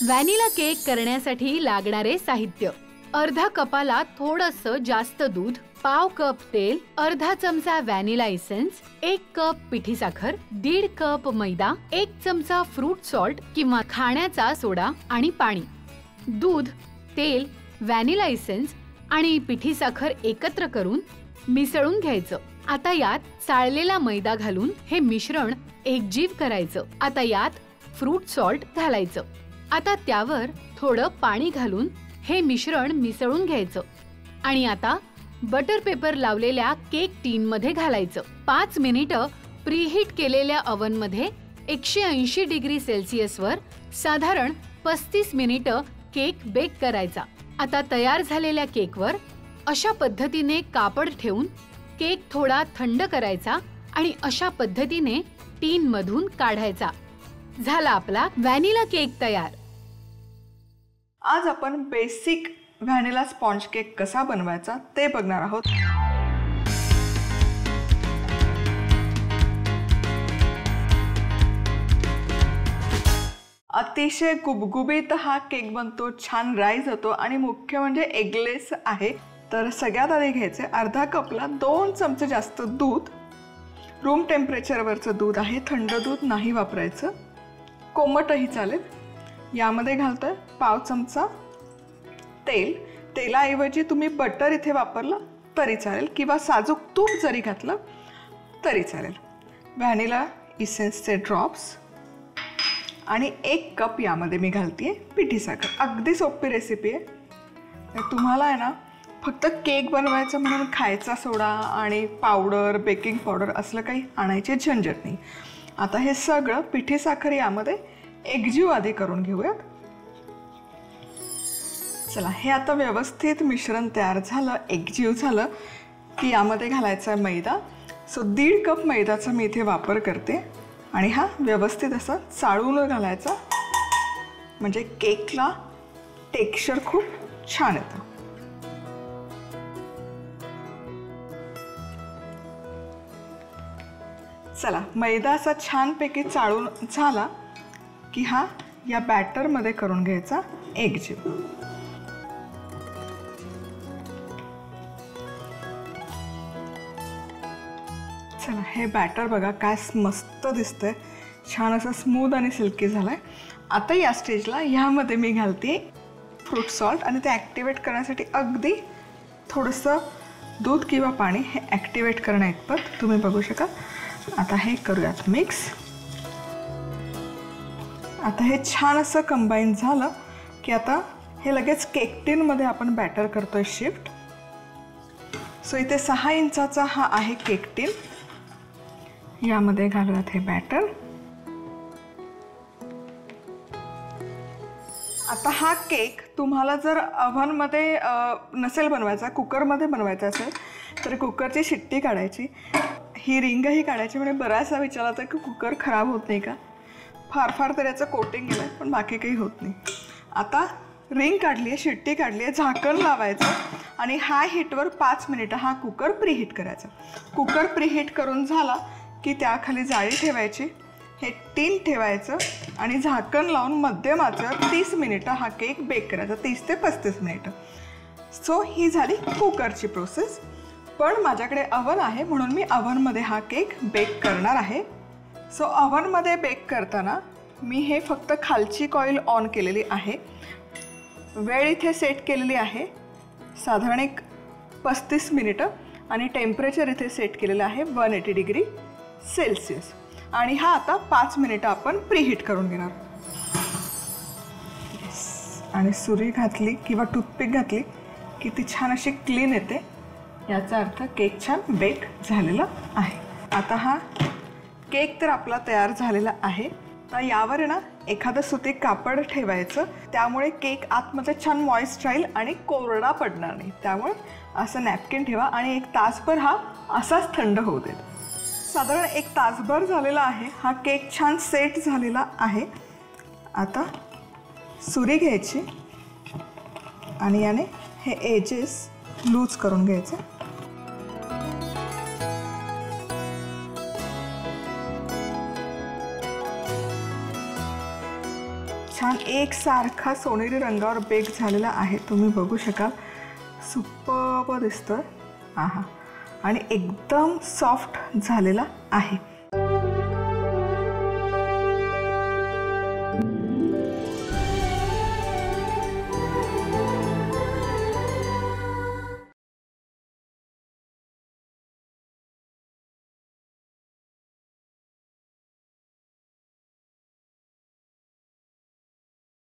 Vanilla cake करण्यासाठी लागणारे साहित्य: अर्धा कपाला थोडंसं जास्त दूध, पाव कप तेल, अर्धा चमचा व्हॅनिला इसेन्स, 1 कप पिठी साखर, 1.5 कप मैदा, 1 चमचा फ्रूट सॉल्ट किंवा खाण्याचा सोडा आणि पाणी. दूध, तेल, व्हॅनिला इसेन्स आणि पिठी साखर एकत्र करून मिसळून घ्यायचं. आता यात चाळलेला मैदा घालून हे मिश्रण एकजीव करायचं. आता यात फ्रूट सॉल्ट घालायचं. आता त्यावर थोडं पाणी घालून हे मिश्रण मिसळून घ्यायचं आणि आता बटर पेपर लावलेल्या केक टीन मध्ये घालायचं. 5 मिनिटं प्रीहीट केलेल्या ओव्हन मध्ये 180 डिग्री सेल्सिअसवर साधारण 35 मिनिटं केक बेक करायचा. आता तयार झालेल्या केकवर अशा पद्धतीने कापड ठेवून केक थोडा थंड करायचा आणि अशा पद्धतीने टीन मधून काढायचा. झाला आपला व्हॅनिला केक तयार. आज आपण बेसिक व्हॅनिला स्पॉन्ज केक कसा बनवायचा ते बघणार आहोत. अतिशय गुबगुबीत हा केक बनतो, छान राईज होतो आणि मुख्य म्हणजे एगलेस आहे. तर सगळ्यात आधी घ्यायचे अर्धा कपला 2 चमचे जास्त दूध. रूम टेम्परेचरवरचं दूध आहे, थंड दूध नाही वापरायचं, कोमटही चालेल. यामध्ये घालतोय पाव चमचा तेल. तेलाऐवजी तुम्ही बटर इथे वापरलं तरी चालेल किंवा साजूक तूप जरी घातलं तरी चालेल. व्हॅनिला इसेन्सचे ड्रॉप्स आणि 1 कप यामध्ये मी घालते पिठी साखर. अगदी सोपी रेसिपी आहे. तुम्हाला आहे ना फक्त केक बनवायचं म्हणून खायचा सोडा आणि पावडर, बेकिंग पावडर असलं काही आणायची झंझट नाही. आता हे सगळं पिठी साखर यामध्ये एकजीव आधी करून घेऊयात. चला, हे आता व्यवस्थित मिश्रण तयार झालं, एकजीव झालं की यामध्ये घालायचा आहे मैदा. सो 1.5 कप मैदाचा मी इथे वापर करते आणि हा व्यवस्थित असा चाळून घालायचा, म्हणजे केकला टेक्स्चर खूप छान येतं. चला, मैदा असा छानपैकी चाळून झाला की हा या बॅटरमध्ये करून घ्यायचा एकजीव. चला, हे बॅटर बघा काय मस्त दिसतंय, छान असं स्मूथ आणि सिल्की झालंय. आता या स्टेजला ह्यामध्ये मी घालते फ्रूट सॉल्ट आणि ते ॲक्टिवेट करण्यासाठी अगदी थोडंसं दूध किंवा पाणी हे ॲक्टिवेट करणं इतपत तुम्ही बघू शकाल. आता हे करूयात मिक्स. आता हे छान असं कंबाईन झालं की आता हे लगेच केक टीनमध्ये आपण बॅटर करतोय शिफ्ट. सो इथे 6 इंचाचा हा आहे केक टीन. यामध्ये घालूयात हे बॅटर. आता हा केक तुम्हाला जर ओव्हनमध्ये नसेल बनवायचा, कुकरमध्ये बनवायचा असेल तर कुकरची शिट्टी काढायची, ही रिंगही काढायची. म्हणजे बराचसा विचार होता की कुकर खराब होत नाही का. फार तर याचं कोटिंग केलं आहे पण बाकी काही होत नाही. आता रिंग काढली आहे, शिट्टी काढली आहे, झाकण लावायचं आणि हाय हीटवर 5 मिनिटं हा कुकर प्रीहीट करायचा. कुकर प्रीहीट करून झाला की त्याखाली जाळी ठेवायची, हे टीन ठेवायचं आणि झाकण लावून मध्यम आचेवर 30 मिनिटं हा केक बेक करायचा, 30 ते 35 मिनिटं. सो ही झाली कुकरची प्रोसेस. पण माझ्याकडे अव्हन आहे म्हणून मी अव्हनमध्ये हा केक बेक करणार आहे. सो अव्हनमध्ये बेक करताना मी हे फक्त खालची कॉईल ऑन केलेली आहे. वेळ इथे सेट केलेली आहे साधारण एक 35 मिनिटं आणि टेम्परेचर इथे सेट केलेलं आहे 180 डिग्री सेल्सिअस. आणि हा आता 5 मिनिटं आपण प्रीहीट करून घेणार. आणि सुरी घातली किंवा टूथपिक घातली की ती छान अशी क्लीन येते, याचा अर्थ केक छान बेक झालेला आहे. आता हा केक तर आपला तयार झालेला आहे. तर यावर ना एखादं सुती कापड ठेवायचं, त्यामुळे केक आतमध्ये छान मॉइस्ट राहील आणि कोरडा पडणार नाही. त्यामुळे असं नॅपकिन ठेवा आणि 1 तासभर हा असाच थंड होऊ देत. साधारण 1 तासभर झालेला आहे. हा केक छान सेट झालेला आहे. आता सुरी घ्यायची आणि याने हे एजेस लूज करून घ्यायचे. छान एकसारखा सोनेरी रंगावर बेक झालेला आहे, तुम्ही बघू शकाल. सुपर्ब दिसतोय. आणि एकदम सॉफ्ट झालेला आहे.